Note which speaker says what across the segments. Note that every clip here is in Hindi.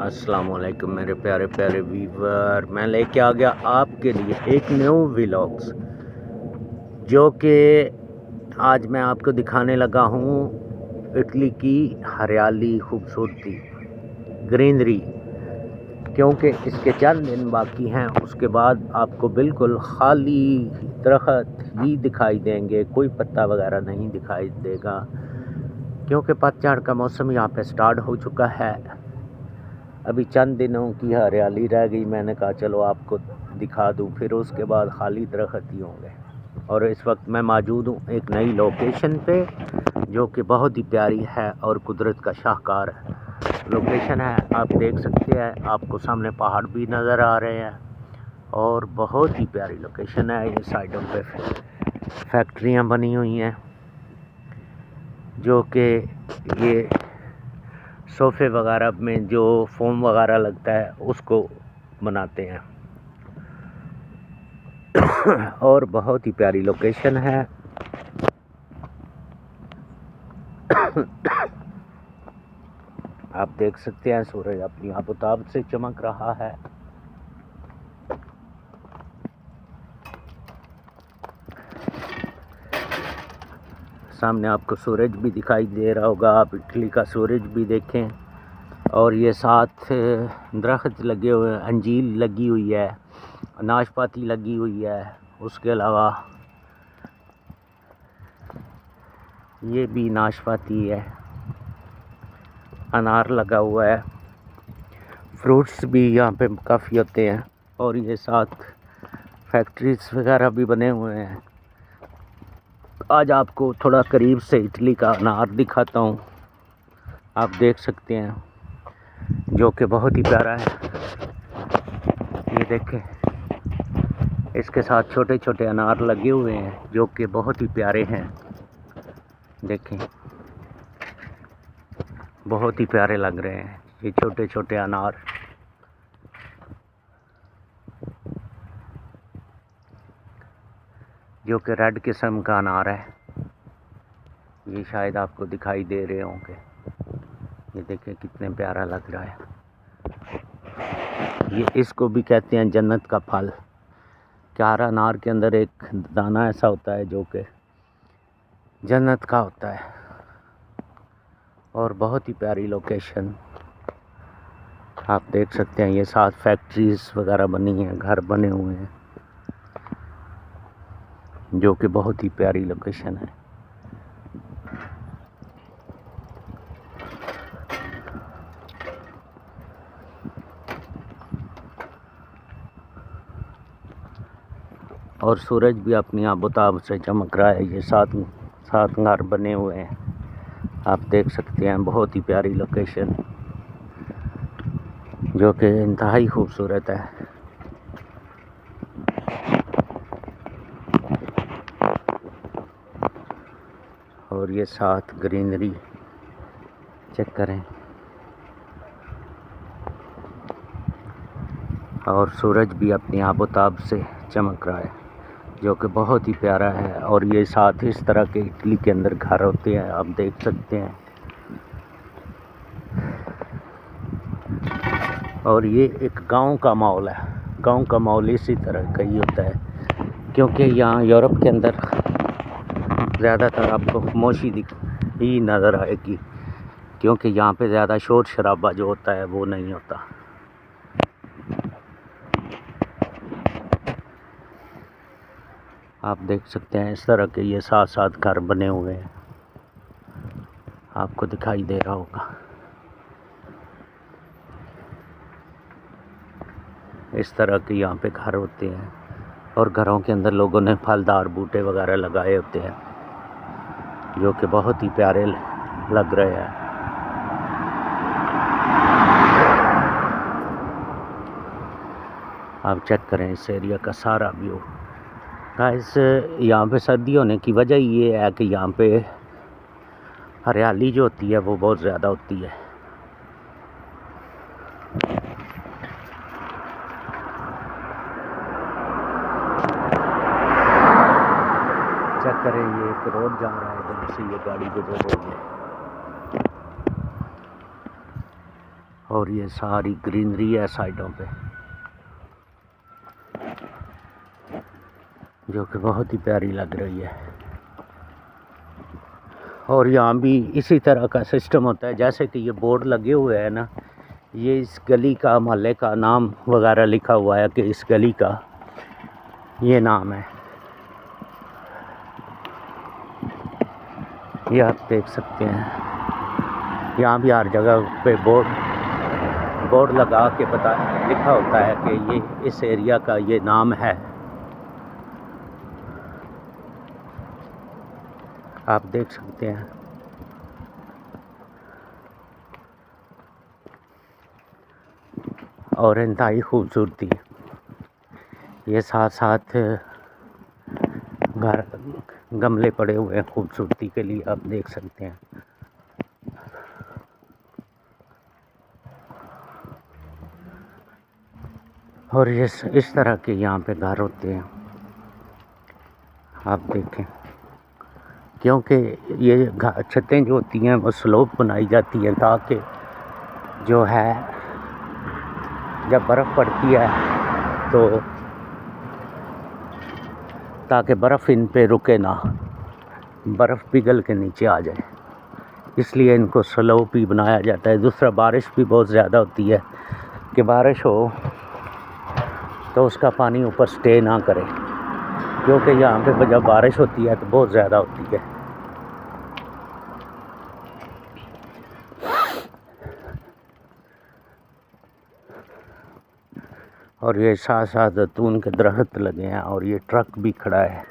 Speaker 1: अस्सलाम वालेकुम मेरे प्यारे प्यारे व्यूवर। मैं लेके आ गया आपके लिए एक न्यू व्लॉग्स जो कि आज मैं आपको दिखाने लगा हूँ इटली की हरियाली, खूबसूरती, ग्रीनरी। क्योंकि इसके चंद दिन बाकी हैं, उसके बाद आपको बिल्कुल खाली दरख्त ही दिखाई देंगे, कोई पत्ता वगैरह नहीं दिखाई देगा क्योंकि पतझड़ का मौसम यहाँ पे स्टार्ट हो चुका है। अभी चंद दिनों की हरियाली रह गई, मैंने कहा चलो आपको दिखा दूं, फिर उसके बाद खाली दरख्त ही होंगे। और इस वक्त मैं मौजूद हूँ एक नई लोकेशन पे जो कि बहुत ही प्यारी है और कुदरत का शाहकार लोकेशन है। आप देख सकते हैं, आपको सामने पहाड़ भी नज़र आ रहे हैं और बहुत ही प्यारी लोकेशन है। ये साइडों पे फैक्ट्रियाँ बनी हुई हैं जो कि ये सोफ़े वगैरह में जो फोम वगैरह लगता है उसको बनाते हैं। और बहुत ही प्यारी लोकेशन है। आप देख सकते हैं सूरज अपनी आबोताब से चमक रहा है। सामने आपको सूरज भी दिखाई दे रहा होगा, आप इटली का सूरज भी देखें। और ये साथ दरख्त लगे हुए हैं, अंजीर लगी हुई है, नाशपाती लगी हुई है, उसके अलावा ये भी नाशपाती है, अनार लगा हुआ है, फ्रूट्स भी यहाँ पे काफ़ी होते हैं। और ये साथ फैक्ट्रीज वगैरह भी बने हुए हैं। आज आपको थोड़ा करीब से इटली का अनार दिखाता हूँ, आप देख सकते हैं, जो कि बहुत ही प्यारा है। ये देखें, इसके साथ छोटे छोटे अनार लगे हुए हैं जो कि बहुत ही प्यारे हैं। देखें, बहुत ही प्यारे लग रहे हैं ये छोटे छोटे अनार। जो कि रेड किस्म का अनार है, ये शायद आपको दिखाई दे रहे होंगे। ये देखें कितने प्यारा लग रहा है। ये इसको भी कहते हैं जन्नत का फल। चार अनार के अंदर एक दाना ऐसा होता है जो कि जन्नत का होता है। और बहुत ही प्यारी लोकेशन आप देख सकते हैं। ये साथ फैक्ट्रीज वगैरह बनी हैं, घर बने हुए हैं, जो कि बहुत ही प्यारी लोकेशन है। और सूरज भी अपनी आबोताब से चमक रहा है। ये साथ साथ घर बने हुए हैं, आप देख सकते हैं। बहुत ही प्यारी लोकेशन जो कि इंतहाई खूबसूरत है। और ये साथ ग्रीनरी चेक करें। और सूरज भी अपनी आबोताब से चमक रहा है जो कि बहुत ही प्यारा है। और ये साथ इस तरह के इटली के अंदर घर होते हैं, आप देख सकते हैं। और ये एक गांव का माहौल है। गांव का माहौल इसी तरह का ही होता है क्योंकि यहाँ यूरोप के अंदर ज़्यादातर आपको खामोशी ही नज़र आएगी क्योंकि यहाँ पे ज़्यादा शोर शराबा जो होता है वो नहीं होता। आप देख सकते हैं इस तरह के ये साथ साथ घर बने हुए हैं, आपको दिखाई दे रहा होगा। इस तरह के यहाँ पे घर होते हैं और घरों के अंदर लोगों ने फलदार बूटे वगैरह लगाए होते हैं जो कि बहुत ही प्यारे लग रहे हैं। आप चेक करें इस एरिया का सारा व्यू। गाइस, यहाँ पे सर्दी होने की वजह ये है कि यहाँ पे हरियाली जो होती है वो बहुत ज़्यादा होती है। चेक करें, ये एक रोड जा रहा है, इधर से ये गाड़ी गुजर रही है। और ये सारी ग्रीनरी है साइडों पे, जो कि बहुत ही प्यारी लग रही है। और यहाँ भी इसी तरह का सिस्टम होता है, जैसे कि ये बोर्ड लगे हुए हैं ना, ये इस गली का, मोहल्ले का नाम वगैरह लिखा हुआ है कि इस गली का ये नाम है। ये आप देख सकते हैं, यहाँ भी हर जगह पे बोर्ड लगा के लिखा होता है कि ये इस एरिया का ये नाम है। आप देख सकते हैं। और इंतहाई खूबसूरती, ये साथ साथ घर गमले पड़े हुए हैं खूबसूरती के लिए, आप देख सकते हैं। और ये इस तरह के यहाँ पे घर होते हैं, आप देखें, क्योंकि ये छतें जो होती हैं वो स्लोप बनाई जाती हैं ताकि जो है जब बर्फ़ पड़ती है तो ताकि बर्फ़ इन पे रुके ना, बर्फ़ पिघल के नीचे आ जाए, इसलिए इनको स्लोप ही बनाया जाता है। दूसरा, बारिश भी बहुत ज़्यादा होती है कि बारिश हो तो उसका पानी ऊपर स्टे ना करे, क्योंकि यहाँ पे जब बारिश होती है तो बहुत ज़्यादा होती है। और ये साथ साथ जैतून के दरख्त लगे हैं, और ये ट्रक भी खड़ा है,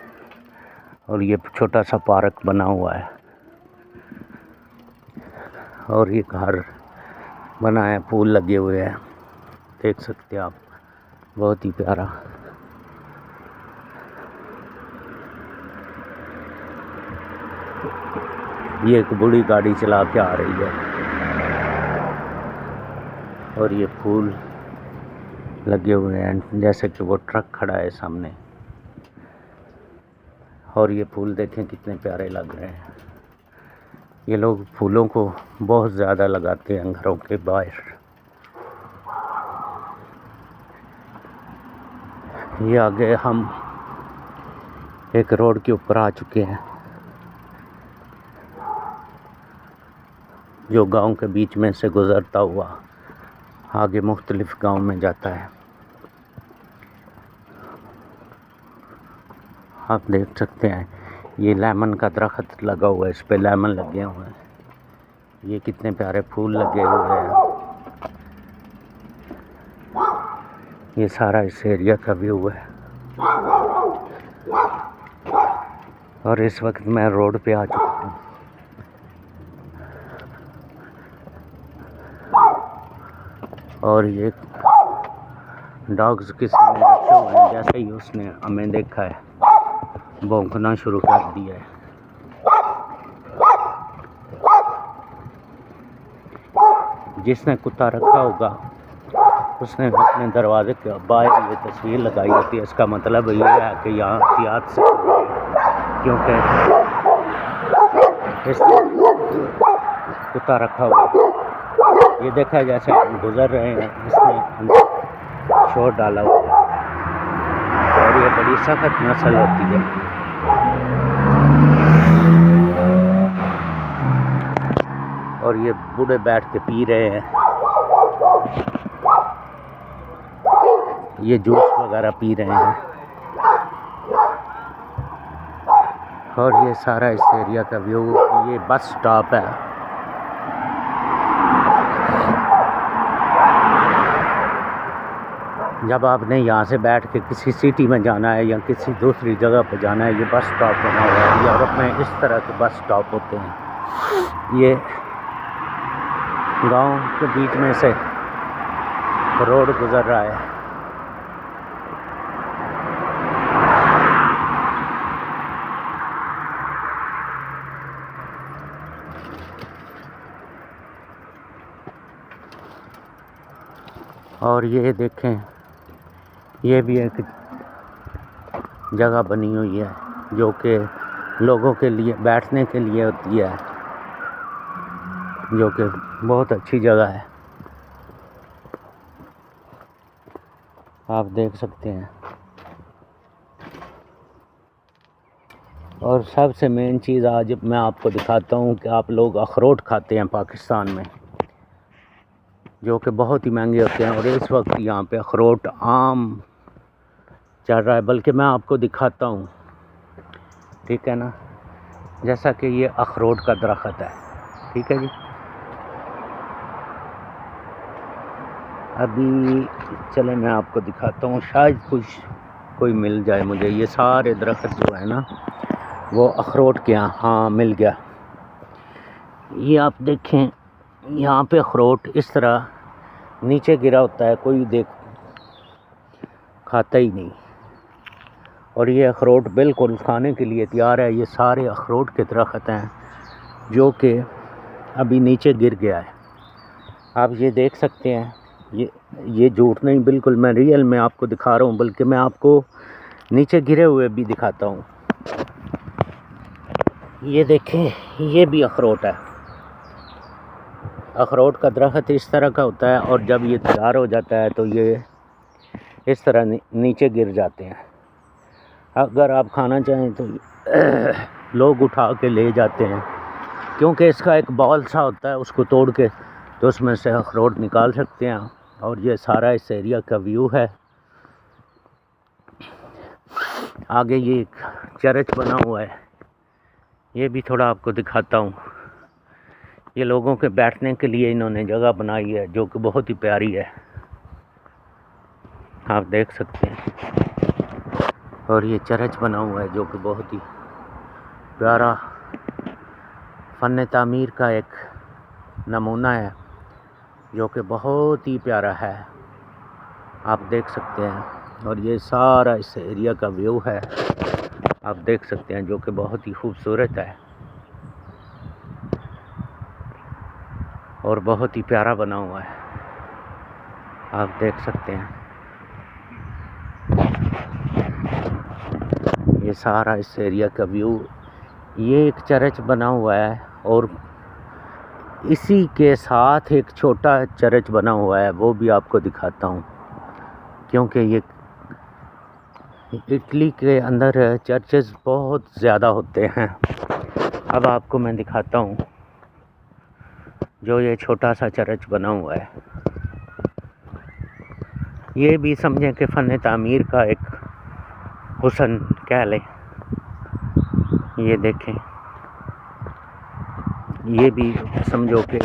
Speaker 1: और ये छोटा सा पार्क बना हुआ है, और ये घर बना है, फूल लगे हुए हैं, देख सकते हैं आप, बहुत ही प्यारा। ये एक बूढ़ी गाड़ी चला के आ रही है, और ये फूल लगे हुए हैं, जैसे कि वो ट्रक खड़ा है सामने, और ये फूल देखें कितने प्यारे लग रहे हैं। ये लोग फूलों को बहुत ज़्यादा लगाते हैं घरों के बाहर। ये आगे हम एक रोड के ऊपर आ चुके हैं, जो गांव के बीच में से गुज़रता हुआ आगे मुख्तलिफ गांव में जाता है। आप देख सकते हैं, ये लेमन का दरख्त लगा हुआ है, इस पे लेमन लगे हुए हैं, ये कितने प्यारे फूल लगे हुए हैं। ये सारा इस एरिया का व्यू है, और इस वक्त मैं रोड पे आ चुका हूँ। और ये डॉग्स किसी ने रखे हुए हैं, जैसे ही उसने हमें देखा है भौंकना शुरू कर दिया है। जिसने कुत्ता रखा होगा उसने अपने दरवाजे के बाहर ये तस्वीर लगाई होती है। इसका मतलब ये है कि यहाँ एहतियात से, क्योंकि इसने कुत्ता रखा हुआ, ये देखा जैसे हम गुजर रहे हैं, इसने शोर डाला हुआ है, और ये बड़ी सख्त नस्ल होती है। और ये बूढ़े बैठ के पी रहे हैं, ये जूस वगैरह पी रहे हैं। और ये सारा इस एरिया का व्यू, ये बस स्टॉप है। जब आपने यहाँ से बैठ के किसी सिटी में जाना है या किसी दूसरी जगह पर जाना है, ये बस स्टॉप बना हुआ है। यूरोप में इस तरह के बस स्टॉप होते हैं। ये गांव के बीच में से रोड गुजर रहा है। और ये देखें, ये भी एक जगह बनी हुई है जो कि लोगों के लिए बैठने के लिए होती है, जो कि बहुत अच्छी जगह है। आप देख सकते हैं। और सबसे मेन चीज़ आज मैं आपको दिखाता हूँ कि आप लोग अखरोट खाते हैं पाकिस्तान में, जो कि बहुत ही महंगे होते हैं। और इस वक्त यहाँ पे अखरोट आम चल रहा है, बल्कि मैं आपको दिखाता हूँ, ठीक है ना। जैसा कि ये अखरोट का दरख्त है, ठीक है जी। अभी चले मैं आपको दिखाता हूँ, शायद कोई मिल जाए मुझे। ये सारे दरख्त जो है ना वो अखरोट के यहाँ, हाँ मिल गया। ये आप देखें, यहाँ पे अखरोट इस तरह नीचे गिरा होता है, कोई देख खाता ही नहीं। और ये अखरोट बिल्कुल खाने के लिए तैयार है। ये सारे अखरोट के दरख्त हैं जो कि अभी नीचे गिर गया है। आप ये देख सकते हैं, ये झूठ नहीं, बिल्कुल मैं रियल में आपको दिखा रहा हूँ, बल्कि मैं आपको नीचे गिरे हुए भी दिखाता हूँ। ये देखें, ये भी अखरोट है। अखरोट का दरख्त इस तरह का होता है, और जब ये तैयार हो जाता है तो ये इस तरह नीचे गिर जाते हैं। अगर आप खाना चाहें तो लोग उठा के ले जाते हैं, क्योंकि इसका एक बॉल सा होता है, उसको तोड़ के तो उसमें से अखरोट निकाल सकते हैं। और ये सारा इस एरिया का व्यू है। आगे ये एक चर्च बना हुआ है, ये भी थोड़ा आपको दिखाता हूँ। ये लोगों के बैठने के लिए इन्होंने जगह बनाई है, जो कि बहुत ही प्यारी है, आप देख सकते हैं। और ये चर्च बना हुआ है जो कि बहुत ही प्यारा फ़न तामीर का एक नमूना है, जो कि बहुत ही प्यारा है, आप देख सकते हैं। और ये सारा इस एरिया का व्यू है, आप देख सकते हैं, जो कि बहुत ही खूबसूरत है और बहुत ही प्यारा बना हुआ है, आप देख सकते हैं। ये सारा इस एरिया का व्यू, ये एक चर्च बना हुआ है, और इसी के साथ एक छोटा चर्च बना हुआ है, वो भी आपको दिखाता हूँ। क्योंकि ये इटली के अंदर चर्चेस बहुत ज़्यादा होते हैं। अब आपको मैं दिखाता हूँ जो ये छोटा सा चर्च बना हुआ है। ये भी समझें कि फ़न तामीर का एक हुस्न कह लें। ये देखें, ये भी समझो कि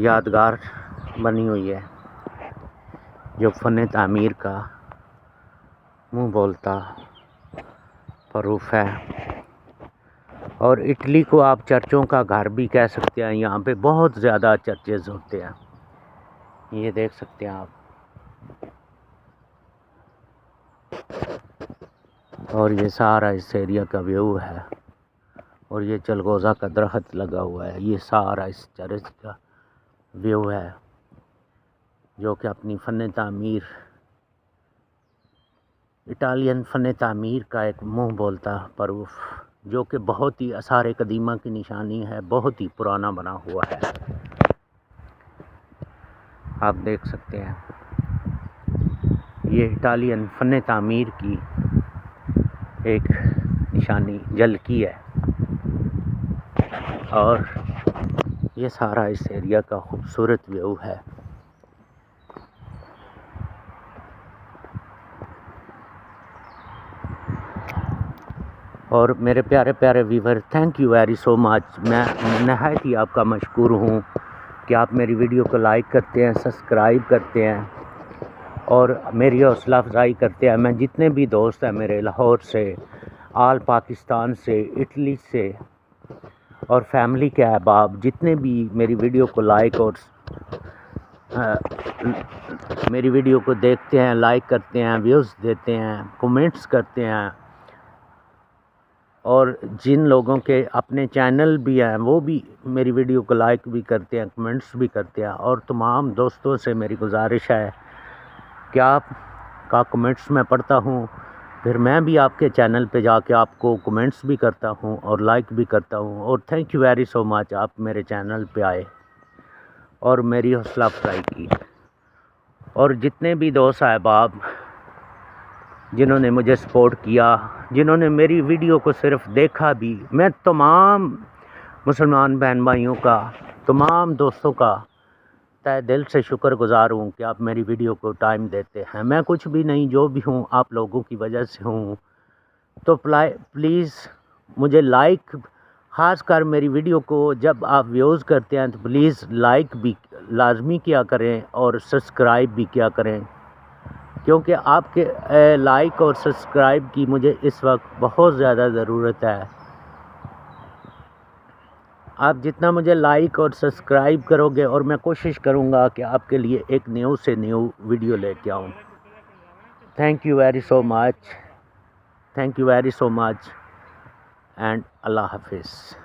Speaker 1: यादगार बनी हुई है, जो फ़न तामीर का मुँह बोलता प्रूफ है। और इटली को आप चर्चों का घर भी कह सकते हैं। यहाँ पे बहुत ज़्यादा चर्चेज़ होते हैं, ये देख सकते हैं आप। और ये सारा इस एरिया का व्यू है, और ये चलगोज़ा का दरख्त लगा हुआ है। ये सारा इस चर्च का व्यू है, जो कि अपनी फ़न तामीर, इटालियन फ़न तामीर का एक मुँह बोलता प्रूफ, जो कि बहुत ही आसार कदीमा की निशानी है, बहुत ही पुराना बना हुआ है, आप देख सकते हैं। ये इटालियन फ़न तामीर की एक निशानी झलकी है, और ये सारा इस एरिया का खूबसूरत व्यू है। और मेरे प्यारे प्यारे viewer, thank you very so much. मैं नहायत ही आपका मशकूर हूँ कि आप मेरी वीडियो को लाइक करते हैं, सब्सक्राइब करते हैं और मेरी हौसला अफजाई करते हैं। मैं जितने भी दोस्त हैं मेरे, लाहौर से, आल पाकिस्तान से, इटली से और फैमिली के अहबाब, जितने भी मेरी वीडियो को लाइक और मेरी वीडियो को देखते हैं, लाइक करते हैं, व्यूज़ देते हैं, कमेंट्स करते हैं, और जिन लोगों के अपने चैनल भी हैं वो भी मेरी वीडियो को लाइक भी करते हैं, कमेंट्स भी करते हैं। और तमाम दोस्तों से मेरी गुजारिश है कि आपका कमेंट्स मैं पढ़ता हूँ, फिर मैं भी आपके चैनल पे जाके आपको कमेंट्स भी करता हूँ और लाइक भी करता हूँ। और thank you very so much, आप मेरे चैनल पे आए और मेरी हौसला अफजाई की। और जितने भी दोस्त अहबाब जिन्होंने मुझे सपोर्ट किया, जिन्होंने मेरी वीडियो को सिर्फ देखा भी, मैं तमाम मुसलमान बहन भाइयों का, तमाम दोस्तों का तहे दिल से शुक्रगुज़ार हूँ कि आप मेरी वीडियो को टाइम देते हैं। मैं कुछ भी नहीं, जो भी हूँ आप लोगों की वजह से हूँ। तो प्लीज़ मुझे लाइक, ख़ास कर मेरी वीडियो को जब आप व्यूज़ करते हैं तो प्लीज़ लाइक भी लाजमी किया करें और सब्सक्राइब भी किया करें, क्योंकि आपके लाइक और सब्सक्राइब की मुझे इस वक्त बहुत ज़्यादा ज़रूरत है। आप जितना मुझे लाइक और सब्सक्राइब करोगे और मैं कोशिश करूँगा कि आपके लिए एक न्यू से न्यू वीडियो लेके आऊँ। Thank you very so much, thank you very so much and अल्लाह हाफिज़।